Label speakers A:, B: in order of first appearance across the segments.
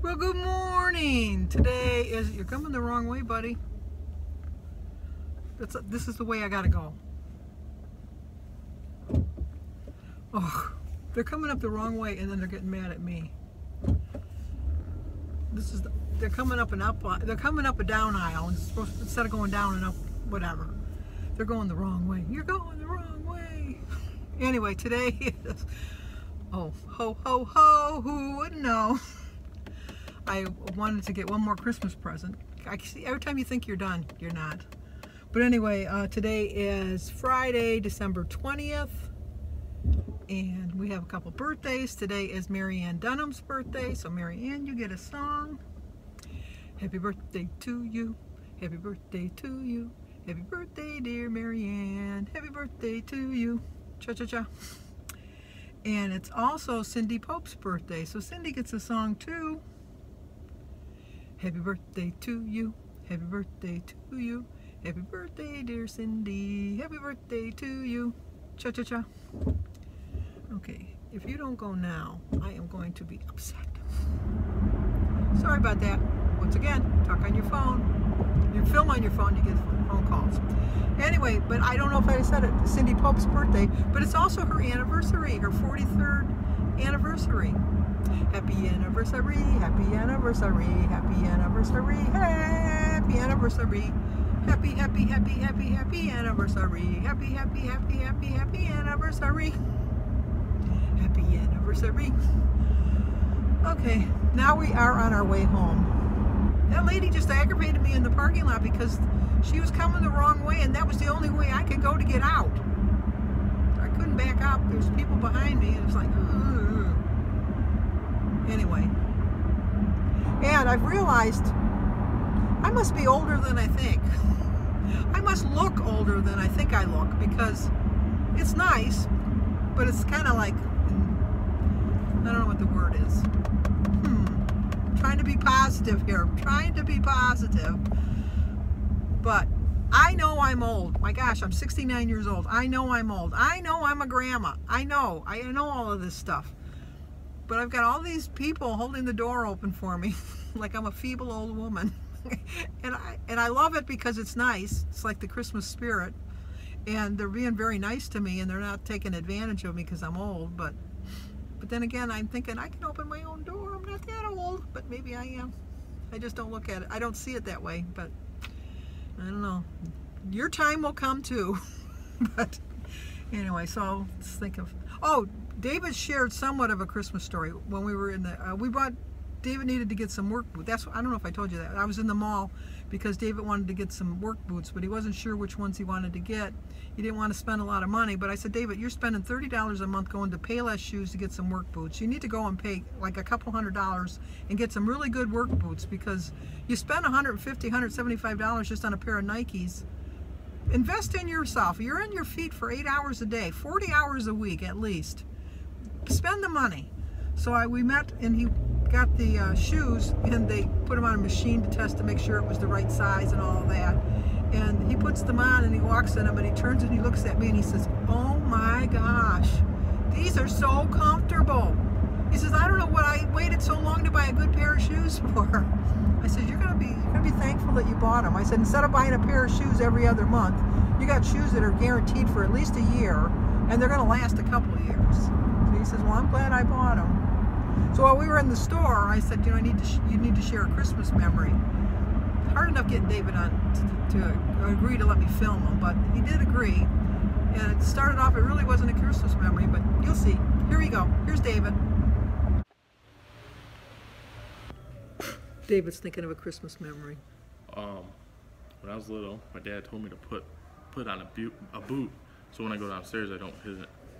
A: Well, good morning. Today is, you're coming the wrong way, buddy. This is the way I gotta go. Oh, they're coming up the wrong way and then they're getting mad at me. They're coming up they're coming up a down aisle instead of going down and up, whatever. They're going the wrong way. You're going the wrong way. Anyway, today is, oh, ho, ho, ho, who wouldn't know? I wanted to get one more Christmas present. Every time you think you're done, you're not. But anyway, today is Friday, December 20th, and we have a couple birthdays. Today is Mary Ann Dunham's birthday, so Mary Ann, you get a song. Happy birthday to you, happy birthday to you, happy birthday dear Mary Ann, happy birthday to you, cha-cha-cha. And it's also Cindy Pope's birthday, so Cindy gets a song too. Happy birthday to you, happy birthday to you, happy birthday dear Cindy, happy birthday to you, cha-cha-cha. Okay, if you don't go now, I am going to be upset. Sorry about that. Once again, talk on your phone. You film on your phone, you get phone calls. Anyway, but I don't know if I said it, Cindy Pope's birthday, but it's also her anniversary, her 43rd anniversary. Happy anniversary, happy anniversary, happy anniversary, happy anniversary. Happy, happy, happy, happy, happy anniversary. Happy, happy, happy, happy, happy anniversary. Happy anniversary. Okay, now we are on our way home. That lady just aggravated me in the parking lot because she was coming the wrong way and that was the only way I could go to get out. I couldn't back up. There's people behind me and it was like, ugh. Anyway. And I've realized I must be older than I think. I must look older than I think I look because it's nice, but it's kind of like, I don't know what the word is. Trying to be positive here. Trying to be positive. But I know I'm old. My gosh, I'm 69 years old. I know I'm old. I know I'm a grandma. I know all of this stuff. But I've got all these people holding the door open for me like I'm a feeble old woman. and I love it because it's nice. It's like the Christmas spirit. And they're being very nice to me and they're not taking advantage of me because I'm old. But then again, I'm thinking I can open my own door. I'm not that old, but maybe I am. I just don't look at it. I don't see it that way, but I don't know. Your time will come too. But anyway, so let's think of, oh, David shared somewhat of a Christmas story when we were in the, David needed to get some work boots. I don't know if I told you that. I was in the mall because David wanted to get some work boots, but he wasn't sure which ones he wanted to get. He didn't want to spend a lot of money, but I said, David, you're spending $30 a month going to Payless Shoes to get some work boots. You need to go and pay like a couple $100 and get some really good work boots because you spend $150, $175 just on a pair of Nikes. Invest in yourself. You're on your feet for 8 hours a day, 40 hours a week at least. Spend the money. So we met and he got the shoes and they put them on a machine to test to make sure it was the right size and all of that. And he puts them on and he walks in them and he turns and he looks at me and he says, oh my gosh, these are so comfortable. He says, I don't know what I waited so long to buy a good pair of shoes for. I said, you're gonna be thankful that you bought them. I said, instead of buying a pair of shoes every other month, you got shoes that are guaranteed for at least a year and they're gonna last a couple of years. So he says, well, I'm glad I bought them. So while we were in the store, I said, you know, you need to share a Christmas memory. Hard enough getting David on to agree to let me film him, but he did agree. And it started off, it really wasn't a Christmas memory, but you'll see. Here we go. Here's David. David's thinking of a Christmas memory.
B: When I was little, my dad told me to put on a boot, so when I go downstairs, I don't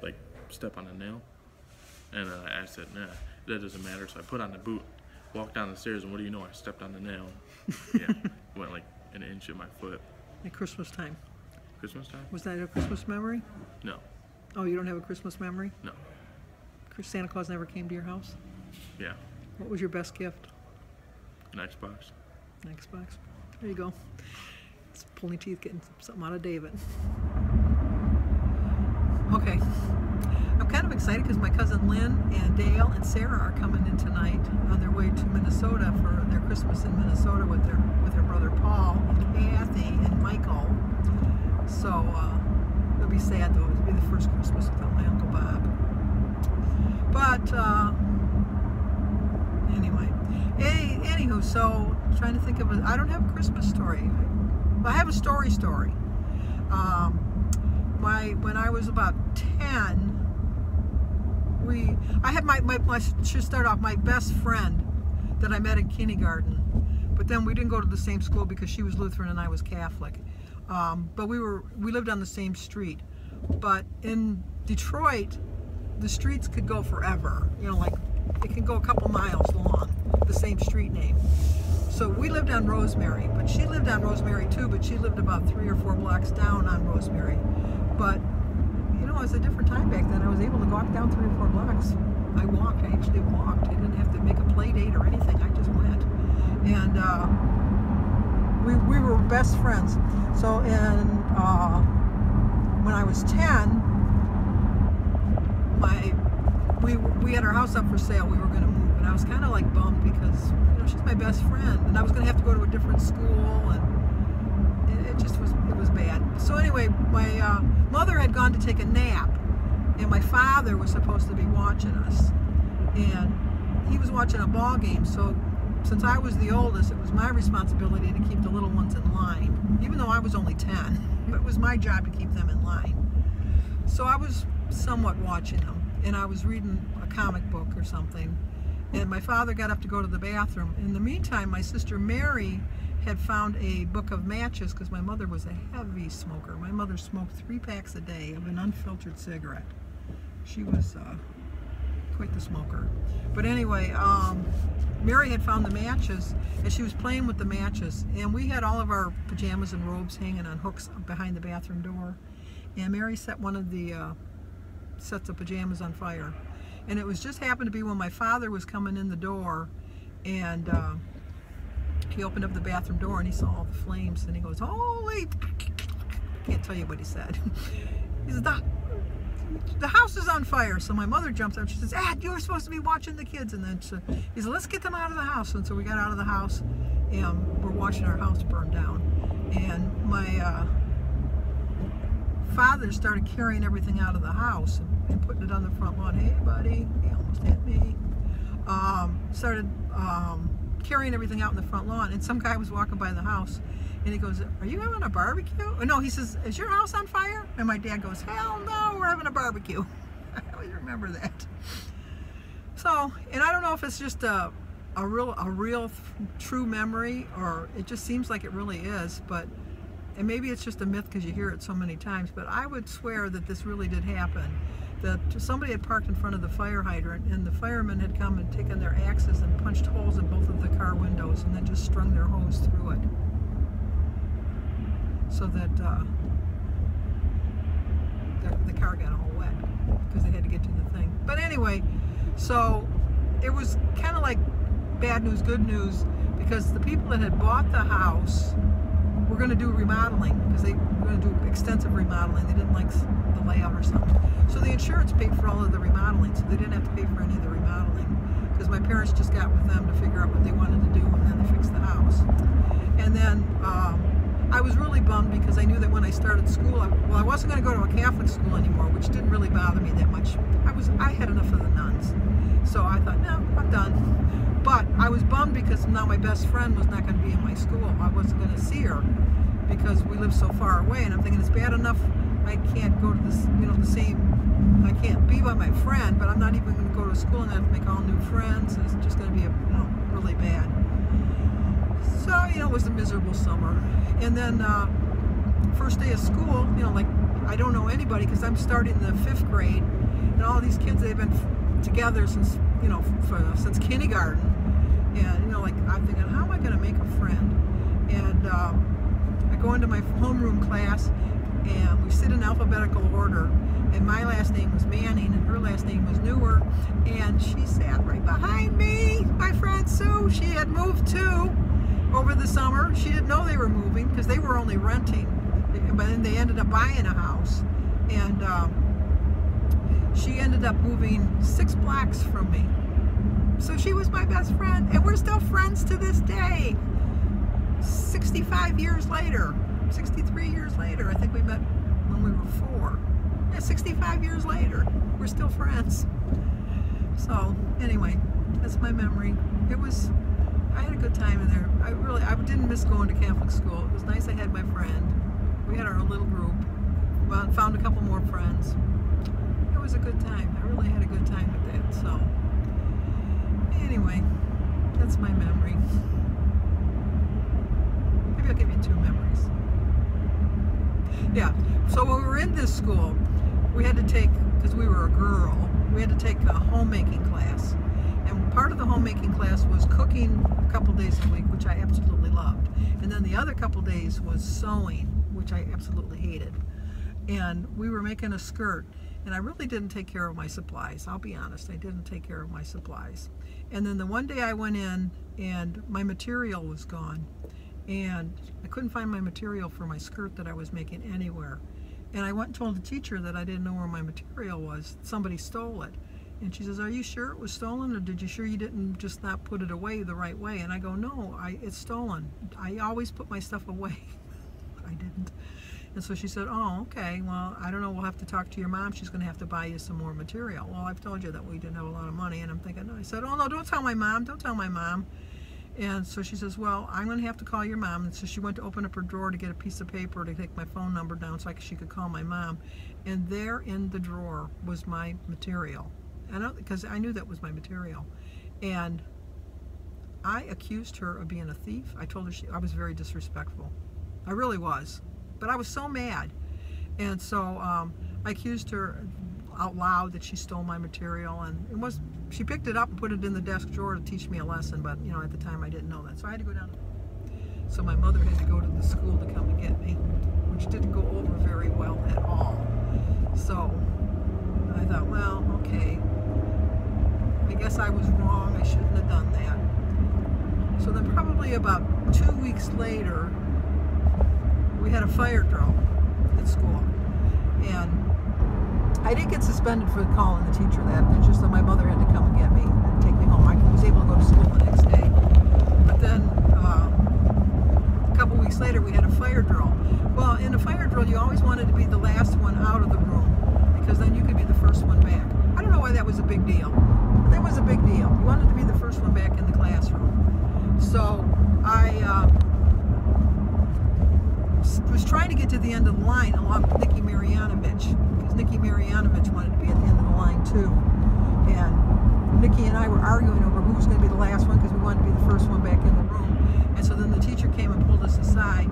B: like step on a nail. And I said, nah, that doesn't matter. So I put on the boot, walked down the stairs, and what do you know? I stepped on the nail. Yeah, went like an inch in my foot.
A: At Christmas time.
B: Christmas time?
A: Was that a Christmas memory?
B: No.
A: Oh, you don't have a Christmas memory?
B: No.
A: Santa Claus never came to your house?
B: Yeah.
A: What was your best gift?
B: An Xbox.
A: An Xbox. There you go. It's pulling teeth getting something out of David. Okay. I'm kind of excited because my cousin Lynn and Dale and Sarah are coming in tonight on their way to Minnesota for their Christmas in Minnesota with their brother Paul and Kathy and Michael. So it'll be sad though. It'll be the first Christmas without my Uncle Bob. But anyway, anywho, so trying to think of I don't have a Christmas story. I have a story. When I was about 10, I had I should start off, my best friend that I met in kindergarten, but then we didn't go to the same school because she was Lutheran and I was Catholic. But we lived on the same street. But in Detroit, the streets could go forever. You know, like it can go a couple miles long, the same street name. So we lived on Rosemary, but she lived on Rosemary too, but she lived about 3 or 4 blocks down on Rosemary. But, you know, it was a different time back then. I was able to walk down 3 or 4 blocks. I actually walked. I didn't have to make a play date or anything. I just went. And we were best friends. So when I was 10, we had our house up for sale. We were going to move, and I was kind of like bummed because, you know, she's my best friend, and I was going to have to go to a different school, and it was bad. So anyway, my mother had gone to take a nap, and my father was supposed to be watching us, and he was watching a ball game. So since I was the oldest, it was my responsibility to keep the little ones in line, even though I was only 10. It was my job to keep them in line. So I was somewhat watching them, and I was reading a comic book or something, and my father got up to go to the bathroom. In the meantime, my sister Mary had found a book of matches because my mother was a heavy smoker. My mother smoked 3 packs a day of an unfiltered cigarette. She was quite the smoker. But anyway, Mary had found the matches, and she was playing with the matches, and we had all of our pajamas and robes hanging on hooks behind the bathroom door, and Mary set one of the sets of pajamas on fire, and it was just happened to be when my father was coming in the door, and he opened up the bathroom door and he saw all the flames, and he goes, "Holy!" I can't tell you what he said. He said, the house is on fire. So my mother jumps up. She says, "Ed, you were supposed to be watching the kids." And then he said, "Let's get them out of the house." And so we got out of the house, and we're watching our house burn down. And my father started carrying everything out of the house and putting it on the front lawn. "Hey, buddy," he almost hit me. Started carrying everything out in the front lawn, and some guy was walking by the house, and he goes, "Are you having a barbecue?" Oh, no, he says, "Is your house on fire?" And my dad goes, "Hell no, we're having a barbecue." I always remember that. So, and I don't know if it's just a real true memory, or it just seems like it really is, and maybe it's just a myth because you hear it so many times, but I would swear that this really did happen. That somebody had parked in front of the fire hydrant, and the firemen had come and taken their axes and punched holes in both of the car windows and then just strung their hose through it, so that the car got all wet because they had to get to the thing. But anyway, so it was kind of like bad news, good news, because the people that had bought the house were going to do remodeling, because they were going to do extensive remodeling. They didn't like the layout or something. So the insurance paid for all of the remodeling, so they didn't have to pay for any of the remodeling, because my parents just got with them to figure out what they wanted to do, and then they fixed the house. And then I was really bummed because I knew that when I started school, I wasn't going to go to a Catholic school anymore, which didn't really bother me that much. I had enough of the nuns. So I thought, no, I'm done. But I was bummed because now my best friend was not going to be in my school. I wasn't going to see her because we live so far away, and I'm thinking it's bad enough I can't go to this, I can't be by my friend, but I'm not even going to go to school and I have to make all new friends. It's just going to be really bad. So, it was a miserable summer. And then first day of school, like I don't know anybody because I'm starting the 5th grade, and all these kids, they've been together since, since kindergarten. And, like I'm thinking, how am I going to make a friend? And I go into my homeroom class, and we sit in alphabetical order, and my last name was Manning and her last name was Newer, and she sat right behind me. My friend Sue, she had moved too over the summer. She didn't know they were moving because they were only renting, but then they ended up buying a house, and she ended up moving 6 blocks from me. So she was my best friend, and we're still friends to this day. 65 years later, 63 years later, I think we met when we were 4. Yeah, 65 years later, we're still friends. So anyway, that's my memory. I had a good time in there. I didn't miss going to Catholic school. It was nice I had my friend. We had our little group. Well, found a couple more friends. It was a good time. I really had a good time with that. So anyway, that's my memory. Maybe I'll give you 2 memories. Yeah, so when we were in this school, we had to take, because we were a girl, we had to take a homemaking class. And part of the homemaking class was cooking a couple days a week, which I absolutely loved. And then the other couple days was sewing, which I absolutely hated. And we were making a skirt, and I really didn't take care of my supplies. I'll be honest, I didn't take care of my supplies. And then the one day I went in, and my material was gone. And I couldn't find my material for my skirt that I was making anywhere. And I went and told the teacher that I didn't know where my material was. Somebody stole it. And she says, "Are you sure it was stolen, or did you sure you didn't just not put it away the right way?" And I go, "No, it's stolen. I always put my stuff away." I didn't. And so she said, "Oh, okay, well, I don't know, we'll have to talk to your mom. She's going to have to buy you some more material." Well, I've told you that we didn't have a lot of money, and I'm thinking, no. I said, "Oh, no, don't tell my mom, don't tell my mom." And so she says, "Well, I'm going to have to call your mom." And so she went to open up her drawer to get a piece of paper to take my phone number down so she could call my mom. And there in the drawer was my material. Because I knew that was my material. And I accused her of being a thief. I told her I was very disrespectful. I really was. But I was so mad. And so I accused her out loud that she stole my material, and she picked it up and put it in the desk drawer to teach me a lesson, but you know, at the time I didn't know that. So I had to go down. So my mother had to go to the school to come and get me, which didn't go over very well at all. So I thought, well, okay, I guess I was wrong. I shouldn't have done that. So then probably about 2 weeks later, we had a fire drill at school. And I didn't get suspended for calling the teacher that. It's just that my mother had to come and get me and take me home. I was able to go to school the next day. But then a couple weeks later, we had a fire drill. Well, in a fire drill, you always wanted to be the last one out of the room, because then you could be the first one back. I don't know why that was a big deal, but that was a big deal. You wanted to be the first one back in the classroom. So I was trying to get to the end of the line along with Nikki Marianovich, because Nikki Marianovich wanted to be at the end of the line too. And Nikki and I were arguing over who was going to be the last one, because we wanted to be the first one back in the room. And so then the teacher came and pulled us aside,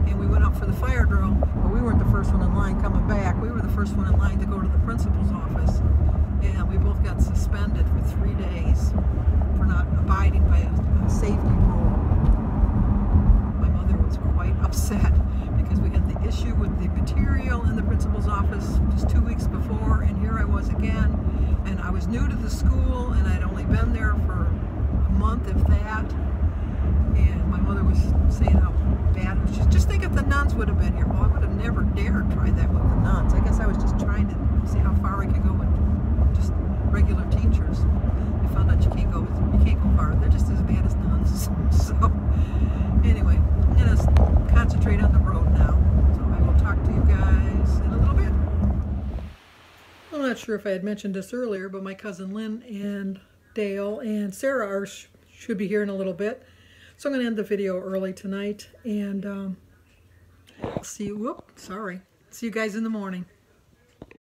A: and we went up for the fire drill, but we weren't the first one in line coming back. We were the first one in line to go to the principal's office, and we both got suspended for 3 days for not abiding by a safety rule. My mother was quite upset, because we had the issue with the material in the principal's office just 2 weeks before, and here I was again, and I was new to the school, and I'd only been there for a month, if that, and my mother was saying how bad it was. Just think if the nuns would have been here. Well, I would have never dared try that with the nuns. I guess I was just trying to see how far I could go with just regular teachers. I found out you can't go far. They're just as bad as nuns. So anyway, I'm going to concentrate on the road now. So I will talk to you guys in a little bit. I'm not sure if I had mentioned this earlier, but my cousin Lynn and Dale and Sarah should be here in a little bit. So I'm going to end the video early tonight, and see you guys in the morning.